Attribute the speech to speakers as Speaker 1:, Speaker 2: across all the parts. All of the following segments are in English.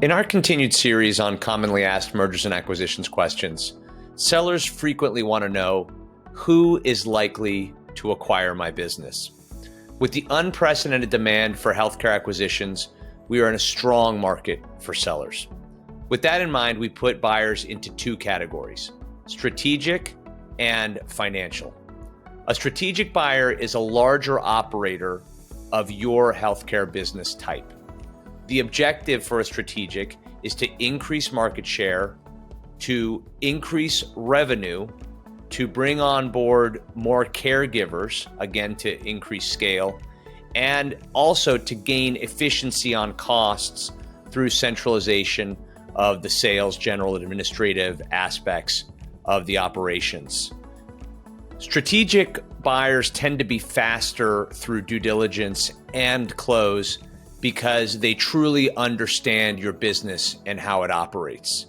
Speaker 1: In our continued series on commonly asked mergers and acquisitions questions, sellers frequently want to know who is likely to acquire my business. With the unprecedented demand for healthcare acquisitions, we are in a strong market for sellers. With that in mind, we put buyers into two categories: strategic and financial. A strategic buyer is a larger operator of your healthcare business type. The objective for a strategic is to increase market share, to increase revenue, to bring on board more caregivers, again, to increase scale, and also to gain efficiency on costs through centralization of the sales, general, and administrative aspects of the operations. Strategic buyers tend to be faster through due diligence and close because they truly understand your business and how it operates.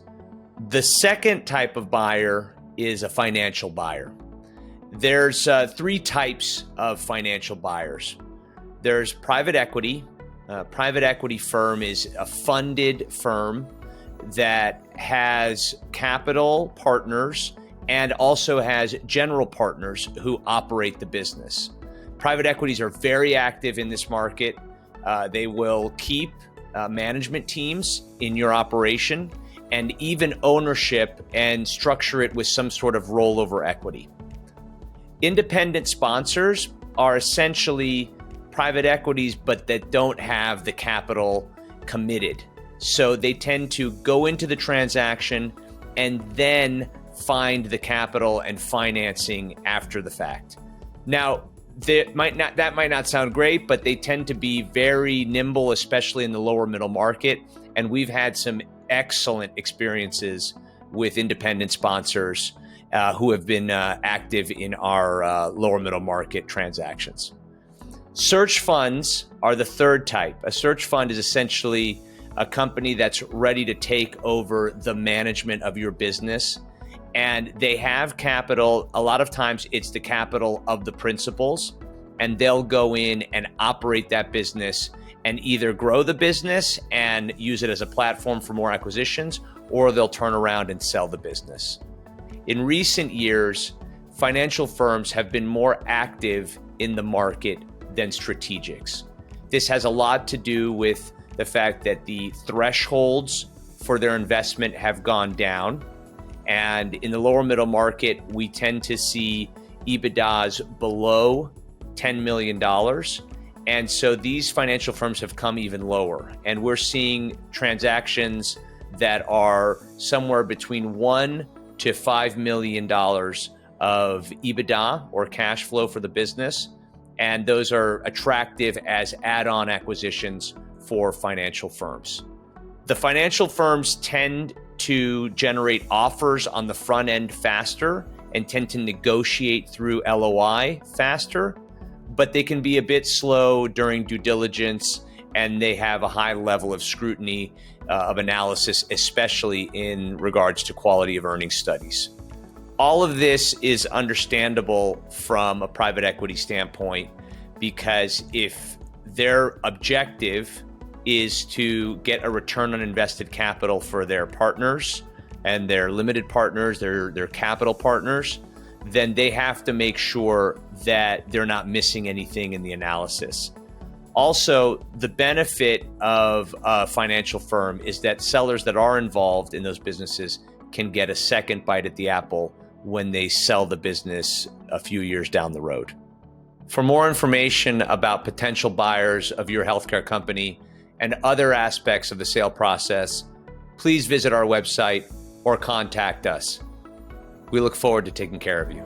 Speaker 1: The second type of buyer is a financial buyer. There's three types of financial buyers. There's private equity. Private equity firm is a funded firm that has capital partners and also has general partners who operate the business. Private equities are very active in this market. They will keep management teams in your operation and even ownership and structure it with some sort of rollover equity. Independent sponsors are essentially private equities, but that don't have the capital committed. So they tend to go into the transaction and then find the capital and financing after the fact. Now, that might not sound great, but they tend to be very nimble, especially in the lower middle market. And we've had some excellent experiences with independent sponsors who have been active in our lower middle market transactions. Search funds are the third type. A search fund is essentially a company that's ready to take over the management of your business. And they have capital. A lot of times it's the capital of the principals, and they'll go in and operate that business and either grow the business and use it as a platform for more acquisitions, or they'll turn around and sell the business. In recent years, financial firms have been more active in the market than strategics. This has a lot to do with the fact that the thresholds for their investment have gone down. And in the lower middle market, we tend to see EBITDAs below $10 million. And so these financial firms have come even lower. And we're seeing transactions that are somewhere between $1 to $5 million of EBITDA or cash flow for the business. And those are attractive as add-on acquisitions for financial firms. The financial firms tend to generate offers on the front end faster and tend to negotiate through LOI faster, but they can be a bit slow during due diligence, and they have a high level of scrutiny of analysis, especially in regards to quality of earnings studies. All of this is understandable from a private equity standpoint, because if their objective is to get a return on invested capital for their partners and their limited partners, their capital partners, then they have to make sure that they're not missing anything in the analysis. Also, the benefit of a financial firm is that sellers that are involved in those businesses can get a second bite at the apple when they sell the business a few years down the road. For more information about potential buyers of your healthcare company and other aspects of the sale process, please visit our website or contact us. We look forward to taking care of you.